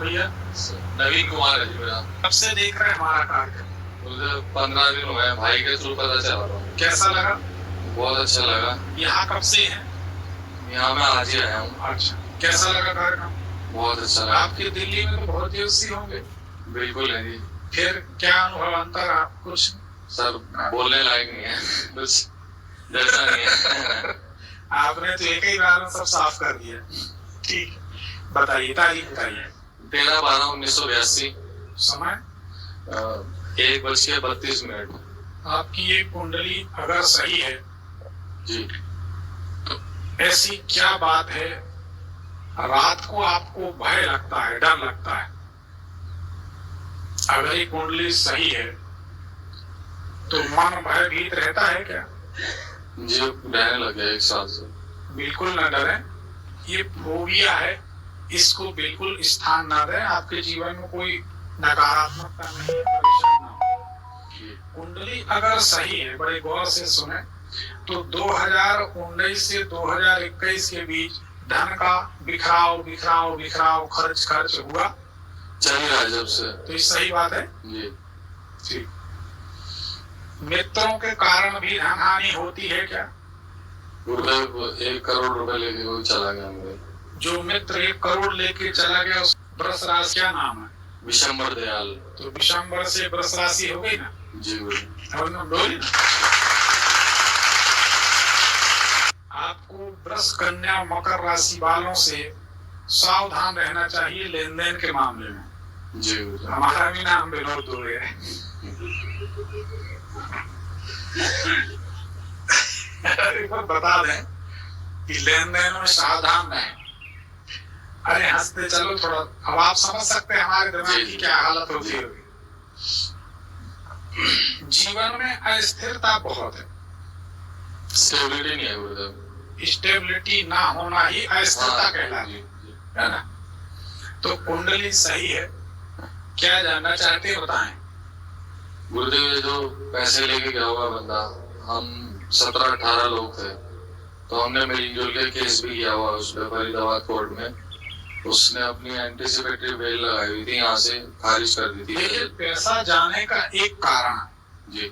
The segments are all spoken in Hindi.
भैया? नवीन कुमार है जी मेरा। कब से देख रहे हैं हमारा कार्यक्रम? मुझे 15 दिन हुए हैं, भाई के थ्रू पता चला था। कैसा लगा? बहुत अच्छा लगा। यहाँ कब से हैं? यहाँ मैं आज ही आया हूँ। अच्छा, कैसा लगा कार्यक्रम? बहुत अच्छा लगा। आपके दिल्ली में तो बहुत जोशी होंगे। बिल्कुल है जी। फिर क्या अनुभव अंतर आप कुछ? सर बोलने लायक नहीं है कुछ जैसा नहीं है आपने तो एक ही बार में सब साफ कर दिया। ठीक, बताइए, तारीख बताइए। 13/12/1982। समय 1:32। आपकी ये कुंडली अगर सही है जी, तो ऐसी क्या बात है रात को आपको भय लगता है, डर लगता है? अगर ये कुंडली सही है तो मन भयभीत रहता है क्या? जी रहने लगे 1 साल से। बिल्कुल न डरे, ये फोबिया है, इसको बिल्कुल स्थान ना दें। आपके जीवन में कोई नकारात्मकता नहीं है, परेशान ना हो। कुंडली अगर सही है, बड़े गौर से सुने, तो 2019 से 2021 के बीच धन का बिखराव बिखराव बिखराव, खर्च खर्च हुआ चल रहा है जब से। तो ये सही बात है जी। ठीक। मित्रों के कारण भी धन हानि होती है क्या? गुरुदेव 1 करोड़ रुपए लेके कोई चला गया मेरे। जो मित्र 1 करोड़ लेके चला गया, उस वृष राशि क्या नाम है? विशंबर दयाल। तो विशंबर से वृष राशि हो गई ना? जी बोली ना। आपको वृष, कन्या, मकर राशि वालों से सावधान रहना चाहिए लेन देन के मामले में। जी। हमारा भी नाम विनोद दुबे है। बता दें कि लेन देन में सावधान रहें। अरे हंसते चलो थोड़ा, अब आप समझ सकते हैं हमारे दिमाग की क्या हालत होती होगी। जीवन में अस्थिरता बहुत है, स्टेबिलिटी नहीं है गुरुदेव। स्टेबिलिटी ना होना ही अस्थिरता कहलाती है ना? तो कुंडली सही है, क्या जानना चाहते हैं बताएं। गुरुदेव ये जो पैसे लेके गया हुआ बंदा, हम 17-18 लोग थे, तो हमने मिलजुल के केस भी किया हुआ उस पर फरीदाबाद कोर्ट में। उसने अपनी एंटीसिपेटरी बेल लगाई हुई थी, यहाँ से खारिज कर दी थी। लेकिन पैसा जाने का एक कारण जी,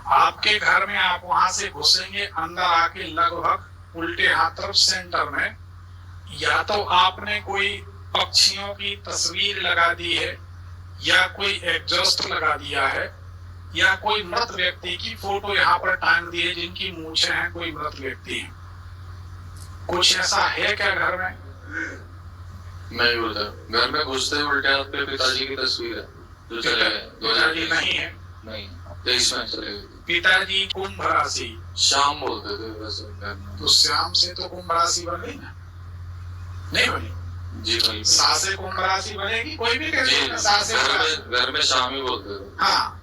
आपके घर में, आप वहां से घुसेंगे अंदर आके लगभग उल्टे हाथ तरफ सेंटर में, या तो आपने कोई पक्षियों की तस्वीर लगा दी है, या कोई एग्जॉस्ट लगा दिया है, या कोई मृत व्यक्ति की फोटो यहाँ पर टांग दी है जिनकी मूंछें हैं, कोई मृत व्यक्ति है। कुछ ऐसा है क्या घर में? नहीं गुरुदेव, घर में घुसते उल्टे हाथ पे पिताजी की तस्वीर है जो चले गए। पिताजी नहीं है? नहीं, 23 में चले गए। पिताजी कुंभ राशि, श्याम बोलते थे वैसे घर में। तो श्याम से तो कुंभ राशि बन गई ना? नहीं बनी? जी भाई। सासे कुंभ राशि बनेगी, कोई भी कह सकता है सासे। घर में शाम ही बोलते थे। हाँ,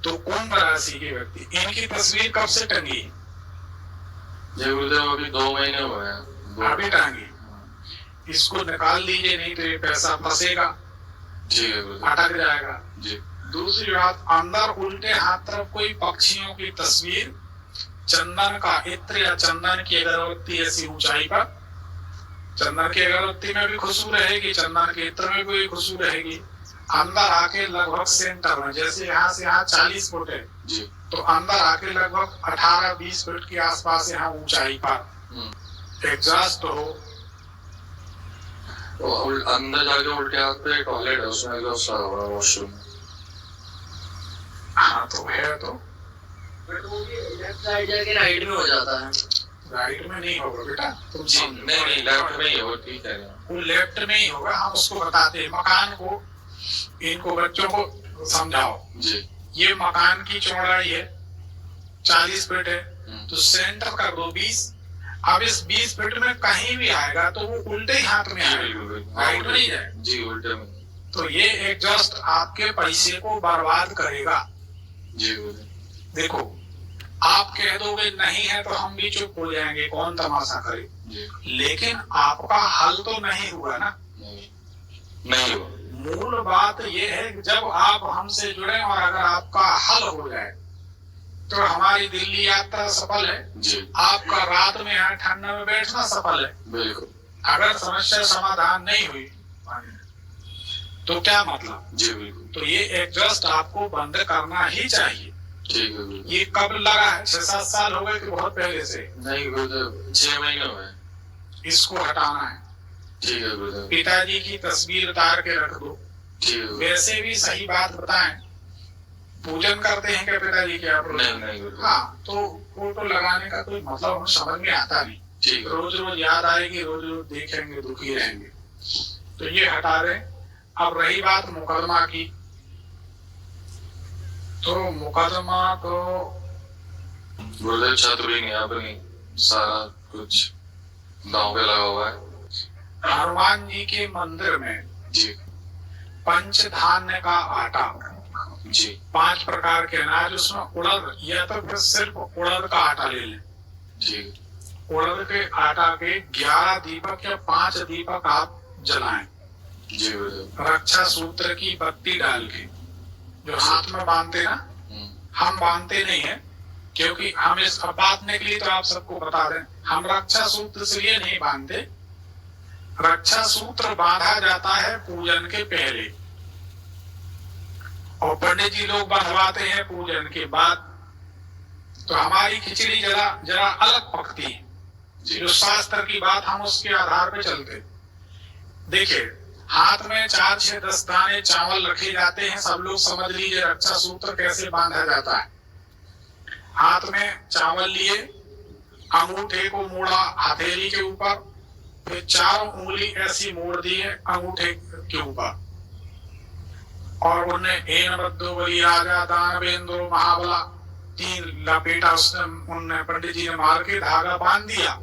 तो कुंभ राशि के व्यक्ति, इनकी तस्वीर कब से टंगी? जी गुरुदेव अभी 2 महीने हुए हैं। अभी टांगी। इसको निकाल लीजिए, नहीं तो ये पैसा फंसेगा, ठीक है गुरुदेव, अटक जाएगा। जी। दूसरी बात, अंदर उल्टे हाथ तरफ कोई पक्षियों की तस्वीर, चंदन का इत्र या चंदन की अगरबत्ती ऐसी ऊंचाई पर, चंदन की अगरबत्ती में भी खुशबू रहेगी, चंदन के इत्र में भी खुशबू रहेगी। अंदर आके लगभग सेंटर में, जैसे यहाँ से यहाँ 40 फुट है जी, तो अंदर आके लगभग 18-20 फुट के आसपास यहाँ ऊंचाई पर एग्जॉस्ट हो। तो अंदर जाके उल्टे हाथ पे टॉयलेट है, उसमें एग्जॉस्ट लगा हुआ है, वॉशरूम। हाँ तो है, तो लेफ्ट साइड जाके राइट में हो जाता है। राइट में नहीं होगा बेटा, तुम जी नहीं, लेफ्ट में ही हो, ठीक है। वो लेफ्ट में ही होगा, हम उसको बताते हैं। मकान को, इनको बच्चों को समझाओ जी। ये मकान की चौड़ाई है 40 फीट है, तो सेंटर का 20। अब इस 20 फीट में कहीं भी आएगा तो वो उल्टे ही हाथ में आएगा, राइट में नहीं जाएगा। जी उल्टे में। तो ये एग्जॉस्ट आपके पैसे को बर्बाद करेगा। जी देखो, आप कह दोगे नहीं है तो हम भी चुप हो जाएंगे, कौन तमाशा करे, लेकिन आपका हल तो नहीं हुआ ना? नहीं हुआ। मूल बात यह है कि जब आप हमसे जुड़े और अगर आपका हल हो जाए तो हमारी दिल्ली यात्रा सफल है जी। आपका रात में यहाँ ठंड में बैठना सफल है। बिल्कुल। अगर समस्या समाधान नहीं हुई तो क्या मतलब? जी बिल्कुल। तो ये एडजस्ट आपको बंद करना ही चाहिए। ठीक है गुरुदेव। ये कब लगा है? 6-7 साल हो गए कि बहुत पहले से? नहीं गुरुदेव, 6 महीने हुए। इसको हटाना है। ठीक है गुरुदेव। पिताजी की तस्वीर उतार के रख दो। ठीक है। वैसे भी सही बात बताएं, पूजन करते हैं क्या पिताजी के आप? नहीं गुरुदेव। हाँ, तो फोटो लगाने का कोई मतलब हमें समझ में आता नहीं। ठीक है। रोज रोज याद आएगी, रोज रोज देखेंगे, दुखी रहेंगे। तो ये हटा दें। अब रही बात मुकदमा की, तो मुकदमा तो गुरुदेव छत्र भी नहीं, यहाँ पर नहीं, सारा कुछ दांव पे लगा हुआ है। हनुमान जी के मंदिर में जी पंचधान्य का आटा, जी 5 प्रकार के अनाज, उसमें उड़द या तो फिर सिर्फ उड़द का आटा ले लें। ठीक। उड़द के आटा के 11 दीपक या 5 दीपक आप जलाएं। जी गुरुदेव। रक्षा सूत्र की बत्ती डाल के, जो हाथ में बांधते ना, हम बांधते नहीं है, क्योंकि हम इस बांधने के लिए तो आप सबको बता दें, हम रक्षा सूत्र इसलिए नहीं बांधते। रक्षा सूत्र बांधा जाता है पूजन के पहले, और पंडित जी लोग बंधवाते हैं पूजन के बाद। तो हमारी खिचड़ी जरा अलग पकती है। जो शास्त्र की बात, हम उसके आधार पे चलते। देखिए, हाथ में 4-6-10 दाने चावल रखे जाते हैं। सब लोग समझ लीजिए रक्षा सूत्र कैसे बांधा जाता है। हाथ में चावल लिए, अंगूठे को मोड़ा हथेली के ऊपर, फिर 4 उंगली ऐसी मोड़ दी है अंगूठे के ऊपर, और उन्हें एन बद्दो बलि राजा दानवेंद्रो महाबला 3 लपेटा उसने, उनने पंडित जी ने मार के धागा बांध दिया।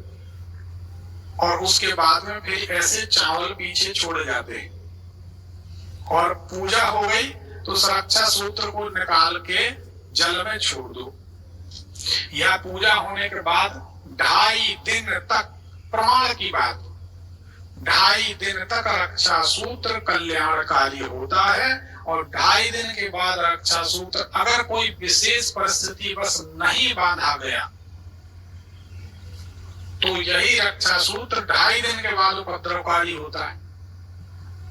और उसके बाद में फिर ऐसे चावल पीछे छोड़े जाते हैं, और पूजा हो गई तो रक्षा सूत्र को निकाल के जल में छोड़ दो। या पूजा होने के बाद 2.5 दिन तक, प्रमाण की बात, 2.5 दिन तक रक्षा सूत्र कल्याणकारी होता है। और 2.5 दिन के बाद रक्षा सूत्र अगर कोई विशेष परिस्थिति बस नहीं बांधा गया, तो यही रक्षा सूत्र 2.5 दिन के बाद उपद्रवकारी होता है।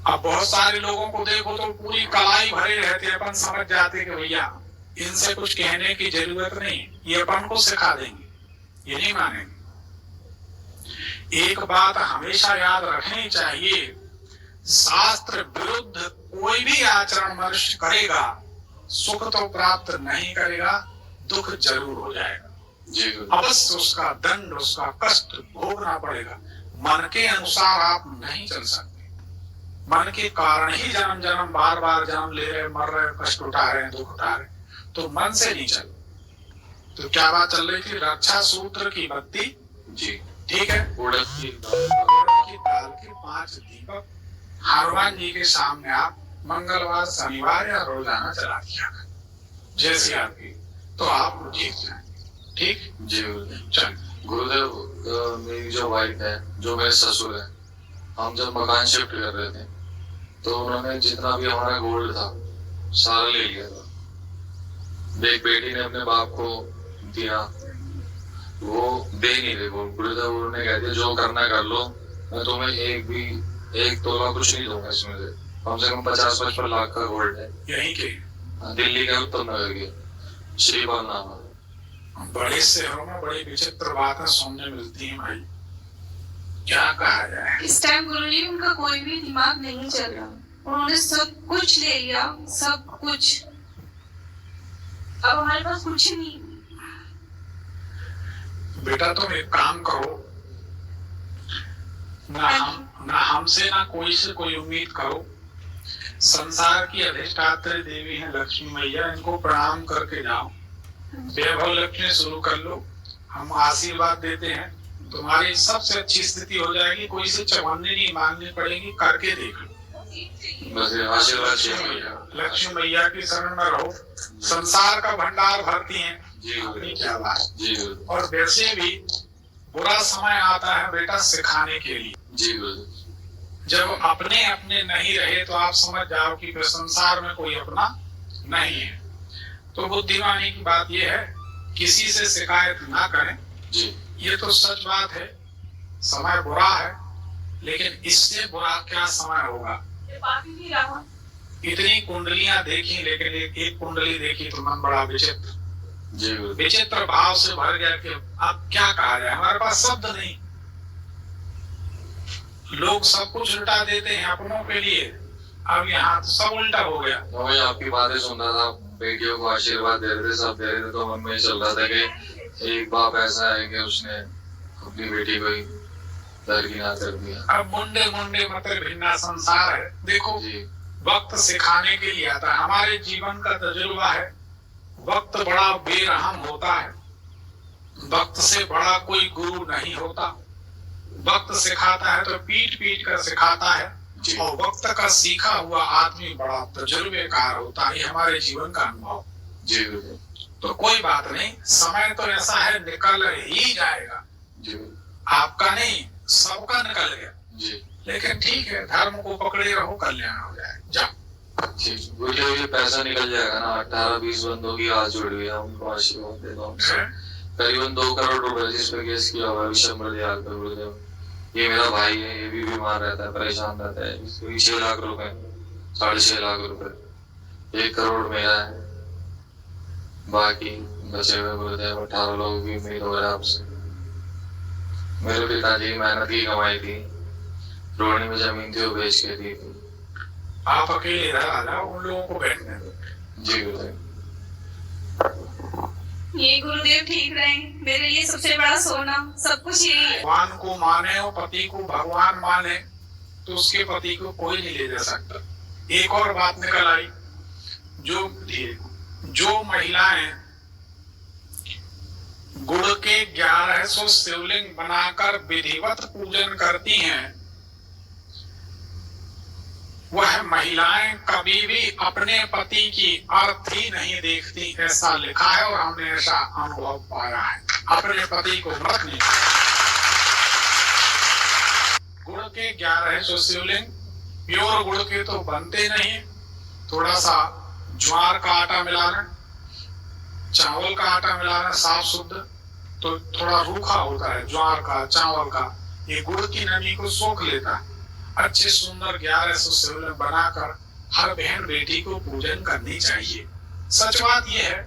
अब बहुत सारे लोगों को देखो तो पूरी कलाई भरे रहते हैं, अपन समझ जाते कि भैया इनसे कुछ कहने की जरूरत नहीं, ये अपन को सिखा देंगे, ये नहीं मानेंगे। एक बात हमेशा याद रखनी चाहिए, शास्त्र विरुद्ध कोई भी आचरण मनुष्य करेगा, सुख तो प्राप्त नहीं करेगा, दुख जरूर हो जाएगा। अवश्य उसका दंड, उसका कष्ट भोगना पड़ेगा। मन के अनुसार आप नहीं चल सकते। मन के कारण ही जन्म जन्म बार बार जन्म ले रहे, मर रहे, कष्ट उठा रहे, दुख उठा रहे, तो मन से नहीं चल। तो क्या बात चल रही थी? रक्षा सूत्र की बत्ती जी, ठीक है, उड़द की दाल के 5 दीपक हनुमान जी के सामने आप मंगलवार, शनिवार या रोजाना चला दिया, जैसी आपकी, तो आप जीत जाएंगे। ठीक जी चल। गुरुदेव, मेरी जो वाइफ है, जो मेरे ससुर है, हम जब मकान शिफ्ट कर रहे थे तो उन्होंने जितना भी हमारा गोल्ड था सारा ले लिया था। एक बेटी ने अपने बाप को दिया, वो दे नहीं रहे। गुरुदेव उन्होंने कह दिया जो करना कर लो, मैं तुम्हें एक तोला कुछ नहीं दूंगा, इसमें से कम 50-55 लाख का गोल्ड है। यही के दिल्ली के उत्तम नगर के श्रीपाल नाम है। बड़े शहरों में बड़ी विचित्र बातें सुनने मिलती हैं भाई, क्या कहा जाए। इस टाइम गुरुजी उनका कोई भी दिमाग नहीं चल रहा, उन्होंने सब कुछ ले लिया, सब कुछ। अब हमारे पास कुछ नहीं। बेटा तुम एक काम करो, ना हमसे ना कोई से कोई उम्मीद करो। संसार की अधिष्ठात्री देवी है लक्ष्मी मैया, इनको प्रणाम करके जाओ, वैभव लक्ष्मी शुरू कर लो। हम आशीर्वाद देते हैं, तुम्हारी सबसे अच्छी स्थिति हो जाएगी। कोई से चवन्नी नहीं मांगनी पड़ेगी, करके देख लो। बस आशीर्वाद चाहिए। लक्ष्मी मैया की शरण में रहो, संसार का भंडार भरती हैं। जी अपनी क्या बात। जी और वैसे भी बुरा समय आता है बेटा सिखाने के लिए। जी जब अपने अपने नहीं रहे तो आप समझ जाओ कि फिर संसार में कोई अपना नहीं है। तो बुद्धिमानी की बात यह है, किसी से शिकायत ना करें। जी ये तो सच बात है, समय बुरा है, लेकिन इससे बुरा क्या समय होगा। इतनी कुंडलियां देखी, लेकिन एक कुंडली देखी तो मन बड़ा विचित्र जी गुरुदेव। विचित्र भाव से भर गया कि अब क्या कहा जाए, हमारे पास शब्द नहीं। लोग सब कुछ उल्टा देते हैं अपनों के लिए, अब यहाँ तो सब उल्टा हो गया। तो मैं आपकी बातें सुन रहा था, बेटियों को आशीर्वाद दे रहे थे, सब दे रहे थे, तो मन में चल रहा था कि एक बाप ऐसा है कि उसने अपनी बेटी को ही दरकिनार कर दिया। अब मुंडे मुंडे मतलब भिन्ना संसार है। देखो जी वक्त सिखाने के लिए आता है, हमारे जीवन का तजुर्बा है। वक्त बड़ा बेरहम होता है, वक्त से बड़ा कोई गुरु नहीं होता। वक्त सिखाता है तो पीट पीट कर सिखाता है, और वक्त का सीखा हुआ आदमी बड़ा तजुर्बेकार होता है। ये हमारे जीवन का अनुभव। जी गुरुदेव। तो कोई बात नहीं, समय तो ऐसा है निकल ही जाएगा। जी आपका नहीं, सबका निकल गया। जी लेकिन ठीक है, धर्म को पकड़े रहो, कल्याण हो जाए। जाओ। गुरुदेव ये पैसा निकल जाएगा ना, 18-20 बंदों की हाथ जोड़ गया, उनको आशीर्वाद देता हूँ। करीबन 2 करोड़ रुपए जिस पे केस किया हुआ है विशंबर दयाल पे गुरुदेव। ये मेरा भाई है, ये भी बीमार रहता है, परेशान रहता है। इसको भी 6 लाख रुपए, 6.5 लाख रुपए, 1 करोड़ मेरा है, बाकी बचे हुए गुरुदेव 18 लोग की उम्मीद हो रहा है आपसे। मेरे पिताजी मेहनत की कमाई थी, रोहिणी में जमीन थी वो बेच के दी थी। आप अकेले इधर आ जाओ, उन लोगों को बैठने दो। जी गुरुदेव। ये गुरुदेव ठीक रहे, मेरे लिए सबसे बड़ा सोना सब कुछ यही है। भगवान को माने और पति को भगवान माने तो उसके पति को कोई नहीं ले जा सकता। एक और बात निकल आई, जो महिलाएं गुड़ के 1100 शिवलिंग बनाकर विधिवत पूजन करती हैं, वह महिलाएं कभी भी अपने पति की अर्थ ही नहीं देखती, ऐसा लिखा है और हमने ऐसा अनुभव पाया है। अपने पति को मत नहीं। गुड़ के 1100 शिवलिंग प्योर गुड़ के तो बनते नहीं, थोड़ा सा ज्वार का आटा मिलाना, चावल का आटा मिलाना, साफ शुद्ध, तो थोड़ा रूखा होता है ज्वार का चावल का। ये गुड़ की नमी को सोख लेता है। अच्छे सुंदर 1100 शिवलिंग बनाकर हर बहन बेटी को पूजन करनी चाहिए। सच बात यह है,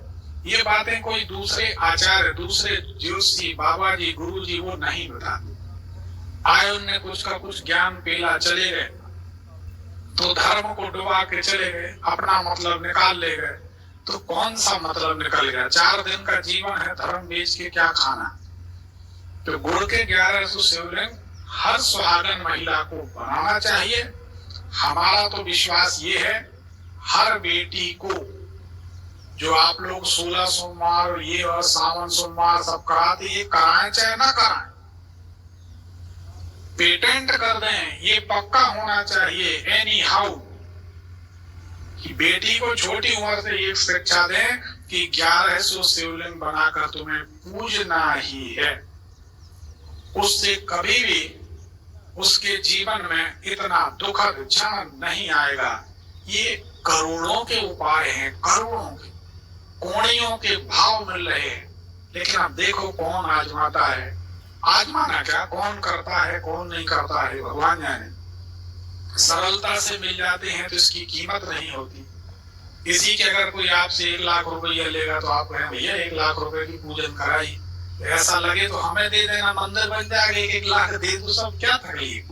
ये बातें कोई दूसरे आचार्य, दूसरे ज्योतिषी, बाबा जी, गुरु जी वो नहीं बताते। आए उनने कुछ का कुछ ज्ञान पेला, चले गए, तो धर्म को डुबा के चले गए, अपना मतलब निकाल ले गए। तो कौन सा मतलब निकल गया? 4 दिन का जीवन है, धर्म बेच के क्या खाना? तो गुड़ के 1100 शिवलिंग हर सुहागन महिला को बनाना चाहिए। हमारा तो विश्वास ये है, हर बेटी को, जो आप लोग 16 सोमवार और ये और सावन सोमवार सब कराते, ये कराएं चाहे ना कराएं, पेटेंट कर दें, ये पक्का होना चाहिए एनी हाउ, कि बेटी को छोटी उम्र से ये शिक्षा दें कि 1100 शिवलिंग बनाकर तुम्हें पूजना ही है। उससे कभी भी उसके जीवन में इतना दुखद क्षण नहीं आएगा। ये करोड़ों के उपाय हैं, करोड़ों के, कोड़ियों के भाव मिल रहे हैं, लेकिन अब देखो कौन आजमाता है। आजमाना क्या, कौन करता है कौन नहीं करता है भगवान जाने। सरलता से मिल जाते हैं तो इसकी कीमत नहीं होती। इसी के अगर कोई आपसे 1 लाख रुपया लेगा तो आप कहें भैया 1 लाख रुपए की पूजन कराई, ऐसा लगे तो हमें दे देना, मंदिर बन जाएगा, 1 लाख दे दो, सब क्या तकलीफ,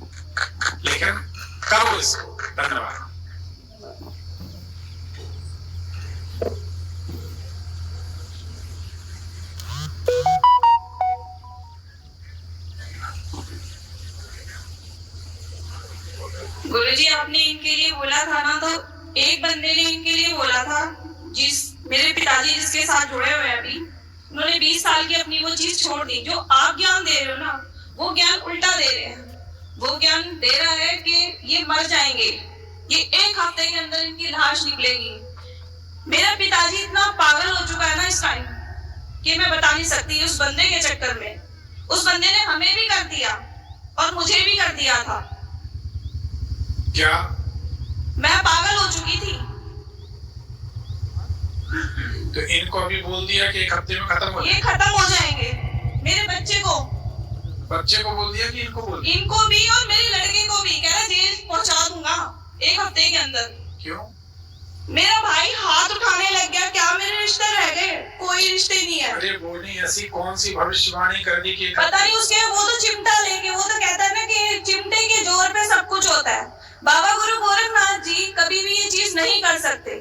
लेकिन करो इसको। धन्यवाद। गुरुजी आपने इनके लिए बोला था ना, तो एक बंदे ने इनके लिए बोला था, जिस मेरे पिताजी जिसके साथ जुड़े हुए हैं अभी, उन्होंने 20 साल की अपनी वो चीज छोड़ दी। जो आप ज्ञान दे रहे हो ना, वो ज्ञान उल्टा दे रहे हैं। वो ज्ञान दे रहा है कि ये मर जाएंगे, ये 1 हफ्ते के अंदर इनकी लाश निकलेगी। मेरा पिताजी इतना पागल हो चुका है ना इस टाइम कि मैं बता नहीं सकती। उस बंदे के चक्कर में, उस बंदे ने हमें भी कर दिया और मुझे भी कर दिया था। क्या मैं पागल हो चुकी थी। तो इनको अभी बोल दिया कि 1 हफ्ते में खत्म हो ये खत्म हो जाएंगे। मेरे बच्चे को बोल दिया कि इनको बोल दिया? इनको भी और मेरे लड़के को भी, कह रहा जेल पहुंचा दूंगा 1 हफ्ते के अंदर। क्यों? मेरा भाई हाथ उठाने लग गया, क्या मेरे रिश्ते रह गए? कोई रिश्ते नहीं है। अरे बोली ऐसी कौन सी भविष्यवाणी कर दी कि पता नहीं उसके, वो तो चिमटा लेके, वो तो कहता है ना कि चिमटे के जोर पे सब कुछ होता है। बाबा गुरु गोरखनाथ जी कभी भी ये चीज नहीं कर सकते।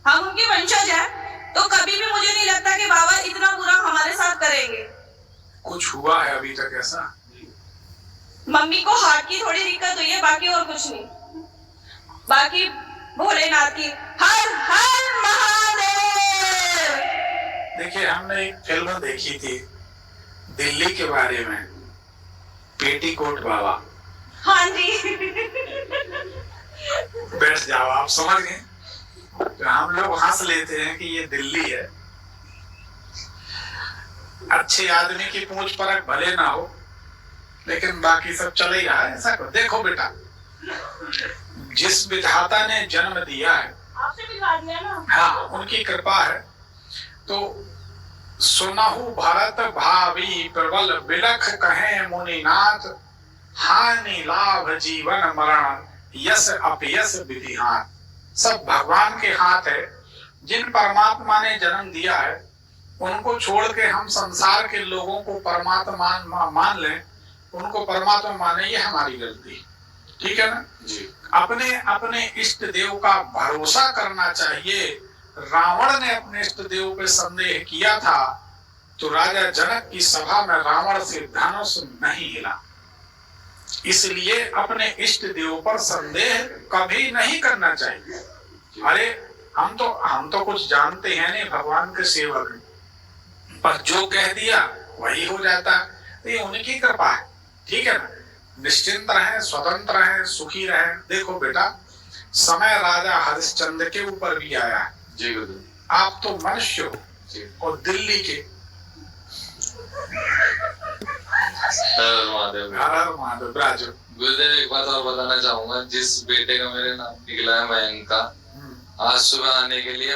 हम उनके वंशज हैं, तो कभी भी मुझे नहीं लगता कि बाबा इतना बुरा हमारे साथ करेंगे। कुछ हुआ है अभी तक ऐसा? मम्मी को हार्ट की थोड़ी दिक्कत हुई है, बाकी और कुछ नहीं। बाकी भोलेनाथ की हर हर महादेव। देखिए, हमने एक फिल्म देखी थी दिल्ली के बारे में, पेटीकोट बाबा। हाँ जी। बैठ जाओ, आप समझ गए। तो हम लोग हंस लेते हैं कि ये दिल्ली है। अच्छे आदमी की पूंछ परख भले ना हो, लेकिन बाकी सब चले ही रहा है। ऐसा करो। देखो बेटा, जिस विधाता ने जन्म दिया है, आपसे मिलवा दिया ना। हाँ, उनकी कृपा है। तो सुनहु भरत भावी प्रबल बिलख कहे मुनिनाथ, हानि लाभ जीवन मरण यस अपयस विधिहान। सब भगवान के हाथ है। जिन परमात्मा ने जन्म दिया है उनको छोड़ के हम संसार के लोगों को परमात्मा मान लें, उनको परमात्मा माने, ये हमारी गलती। ठीक है ना जी। अपने अपने इष्ट देव का भरोसा करना चाहिए। रावण ने अपने इष्ट देव पे संदेह किया था, तो राजा जनक की सभा में रावण से धनुष नहीं हिला। इसलिए अपने इष्ट देव पर संदेह कभी नहीं करना चाहिए। अरे हम तो कुछ जानते हैं नहीं, भगवान के सेवक, पर जो कह दिया वही हो जाता है। तो ये उनकी कृपा है। ठीक है ना, निश्चिंत रहें, स्वतंत्र रहें, सुखी रहें। देखो बेटा, समय राजा हरिश्चंद्र के ऊपर भी आया है जी गुरुदेव। आप तो मनुष्य हो और दिल्ली के। महादेव राजू गुरुदेव, एक बात और बताना चाहूंगा। जिस बेटे का मेरे नाम निकला है मयंक का, आज सुबह आने के लिए